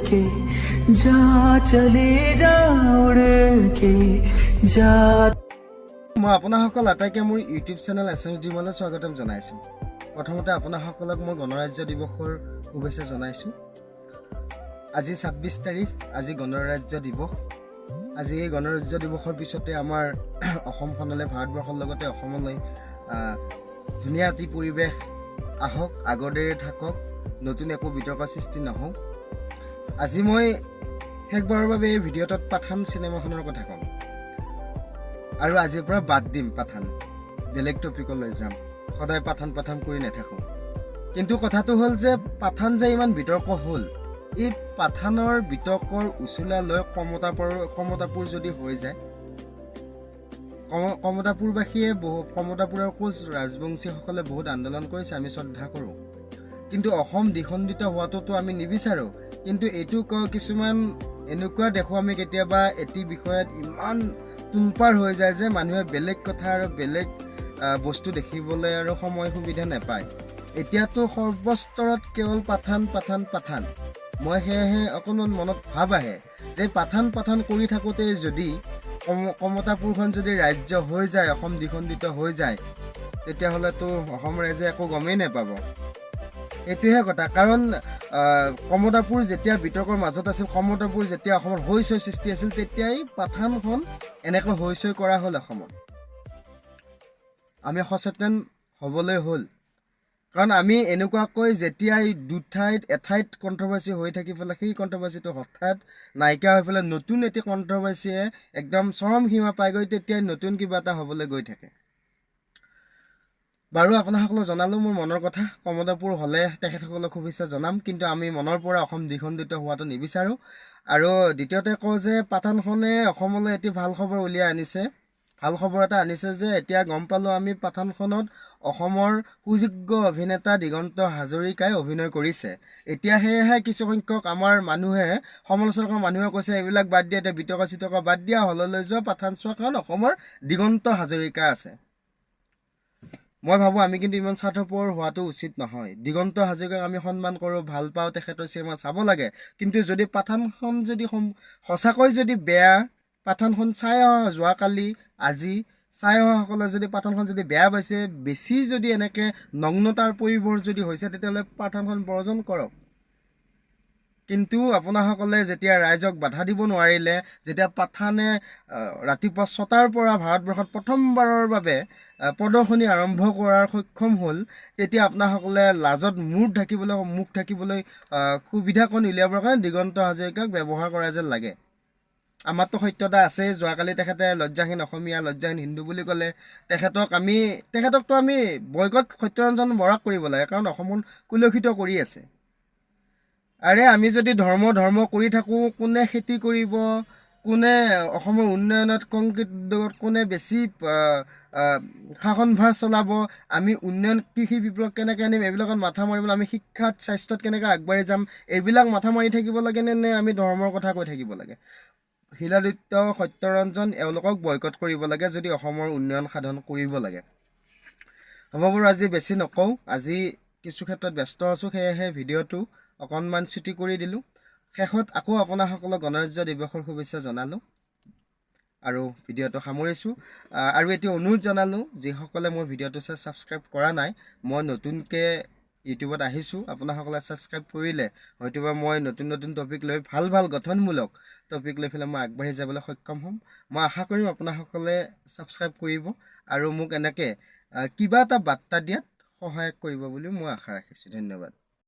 के जा चले जा उड़ के जा। মই আপোনাসকল আটাইকে মোৰ ইউটিউব চেনেল এছএমএছ ডিমলৈ স্বাগতম জনাইছোঁ। প্ৰথমতে আপোনাসকলক মই গণৰাজ্য দিৱসৰ শুভেচ্ছা জনাইছোঁ। আজি 26 তাৰিখ, আজি গণৰাজ্য দিৱস। আজি এই গণৰাজ্য দিৱসৰ পিছতে আমাৰ অসমখনলৈ, ভাৰতবৰ্ষৰ লগতে অসমলৈ ধুনীয়া এটি পৰিৱেশ আহক, আগৰ দৰে থাকক, নতুন একো বিতৰ্কৰ সৃষ্টি নহওক। আজি মই শেষবাৰৰ বাবে এই ভিডিঅ'টোত পাঠান চিনেমাখনৰ কথা ক'ম আৰু আজিৰ পৰা বাদ দিম পাঠান, বেলেগ টপিকলৈ যাম। সদায় পাঠান কৰি নাথাকোঁ। কিন্তু কথাটো হ'ল যে পাঠান যে ইমান বিতৰ্ক হ'ল, এই পাঠানৰ বিতৰ্কৰ উচুলা লৈ কমতাপুৰ যদি হৈ যায়, কমতাপুৰবাসীয়ে কমতাপুৰৰ কোচ ৰাজবংশীসকলে বহুত আন্দোলন কৰিছে, আমি শ্ৰদ্ধা কৰোঁ। কিন্তু অসম দ্বিখণ্ডিত হোৱাটোতো আমি নিবিচাৰোঁ। কিন্তু এইটো কিছুমান এনেকুৱা দেখোঁ আমি কেতিয়াবা এটি বিষয়ত ইমান তুলপাৰ হৈ যায় যে মানুহে বেলেগ কথা আৰু বেলেগ বস্তু দেখিবলৈ আৰু সময় সুবিধা নাপায়। এতিয়াতো সৰ্বস্তৰত কেৱল পাঠান। মই সেয়েহে অকণমান মনত ভাৱ আহে যে পাঠান কৰি থাকোঁতে যদি কমতাপুৰখন যদি ৰাজ্য হৈ যায়, অসম দ্বিখণ্ডিত হৈ যায়, তেতিয়াহ'লেতো অসম ৰাইজে একো গমেই নাপাব। এইটোহে কথা। কাৰণ কমতাপুৰ যেতিয়া বিতৰ্কৰ মাজত আছিল, কমতাপুৰ যেতিয়া অসমৰ হৈচৈ সৃষ্টি আছিল, তেতিয়াই পাঠানখন এনেকৈ হৈচৈ কৰা হ'ল অসমত। আমি সচেতন হ'বলৈ হ'ল। কাৰণ আমি এনেকুৱাকৈ যেতিয়াই এঠাইত কণ্ট্ৰভাৰ্চি হৈ থাকি পেলাই সেই কণ্ট্ৰভাৰ্চিটো হঠাৎ নাইকিয়া হৈ পেলাই নতুন এটি কণ্ট্ৰভাৰ্চিয়ে একদম চৰম সীমা পাই গৈ তেতিয়াই নতুন কিবা এটা হ'বলৈ গৈ থাকে। বাৰু আপোনাসকলক জনালোঁ মোৰ মনৰ কথা। কমতাপুৰ হ'লে তেখেতসকলক শুভেচ্ছা জনাম, কিন্তু আমি মনৰ পৰা অসম দ্বিখণ্ডিত হোৱাটো নিবিচাৰোঁ। আৰু দ্বিতীয়তে কওঁ যে পাঠানখনে অসমলৈ এটি ভাল খবৰ উলিয়াই আনিছে। ভাল খবৰ এটা আনিছে যে এতিয়া গম পালোঁ আমি পাঠানখনত অসমৰ সুযোগ্য অভিনেতা দিগন্ত হাজৰিকাই অভিনয় কৰিছে। এতিয়া সেয়েহে কিছুসংখ্যক আমাৰ মানুহে, সমালোচনা কৰা মানুহে কৈছে এইবিলাক বাদ দিয়া, এতিয়া বিতৰ্ক বাদ দিয়া, হললৈ যোৱা, পাঠান চোৱা, কাৰণ অসমৰ দিগন্ত হাজৰিকা আছে। মই ভাবোঁ আমি কিন্তু ইমান স্বাৰ্থপৰ হোৱাটো উচিত নহয়। দিগন্ত হাজৰিকাক আমি সন্মান কৰোঁ, ভাল পাওঁ, তেখেতৰ চিনেমা চাব লাগে। কিন্তু যদি পাঠানখন যদি সঁচাকৈ যদি বেয়া, পাঠানখন চাই অহা যোৱাকালি আজি চাই অহাসকলে যদি পাঠানখন যদি বেয়া পাইছে, বেছি যদি এনেকৈ নগ্নতাৰ পৰিবৰ যদি হৈছে, তেতিয়াহ'লে পাঠানখন বৰ্জন কৰক। কিন্তু আপোনাসকলে যেতিয়া ৰাইজক বাধা দিব নোৱাৰিলে, যেতিয়া পাঠানে ৰাতিপুৱা 6টাৰ পৰা ভাৰতবৰ্ষত প্ৰথমবাৰৰ বাবে প্ৰদৰ্শনী আৰম্ভ কৰাৰ সক্ষম হ'ল, তেতিয়া আপোনাসকলে লাজত মুখ ঢাকিবলৈ সুবিধাকণ উলিয়াবৰ কাৰণে দিগন্ত হাজৰিকাক ব্যৱহাৰ কৰা যেন লাগে। আমাৰতো সত্যতা আছেই। যোৱাকালি তেখেতে লজ্জাহীন অসমীয়া, লজ্জাহীন হিন্দু বুলি ক'লে। তেখেতকতো আমি বয়কট সত্যৰঞ্জন বৰাক কৰিব লাগে, কাৰণ অসমখন কুলষিত কৰি আছে। আৰে আমি যদি ধৰ্ম কৰি থাকোঁ, কোনে খেতি কৰিব, কোনে অসমৰ উন্নয়নত কংক্ৰিট উদ্যোগত কোনে বেছি শাসনভাৰ চলাব, আমি উন্নয়ন কৃষি বিপ্লৱ কেনেকৈ আনিম, এইবিলাকত মাথা মাৰিবলৈ, আমি শিক্ষাত স্বাস্থ্যত কেনেকৈ আগবাঢ়ি যাম, এইবিলাক মাথা মাৰি থাকিব লাগে নে আমি ধৰ্মৰ কথা কৈ থাকিব লাগে? শিলাদিত্য, সত্যৰঞ্জন, এওঁলোকক বয়কট কৰিব লাগে যদি অসমৰ উন্নয়ন সাধন কৰিব লাগে। হ'ব বাৰু, আজি বেছি নকওঁ, আজি কিছু ক্ষেত্ৰত ব্যস্ত আছোঁ, সেয়েহে ভিডিঅ'টো অকণমান ছুটি কৰি দিলোঁ। শেষত আকৌ আপোনাসকলক গণৰাজ্য দিৱসৰ শুভেচ্ছা জনালোঁ আৰু ভিডিঅ'টো সামৰিছোঁ। আৰু এটি অনুৰোধ জনালোঁ, যিসকলে মোৰ ভিডিঅ'টো ছাবস্ক্ৰাইব কৰা নাই, মই নতুনকৈ ইউটিউবত আহিছোঁ, আপোনাসকলে ছাবস্ক্ৰাইব কৰিলে হয়তোবা মই নতুন টপিক লৈ ভাল গঠনমূলক টপিক লৈ পেলাই মই আগবাঢ়ি যাবলৈ সক্ষম হ'ম। মই আশা কৰিম আপোনাসকলে ছাবস্ক্ৰাইব কৰিব আৰু মোক এনেকৈ কিবা এটা বাৰ্তা দিয়াত সহায় কৰিব বুলি মই আশা ৰাখিছোঁ। ধন্যবাদ।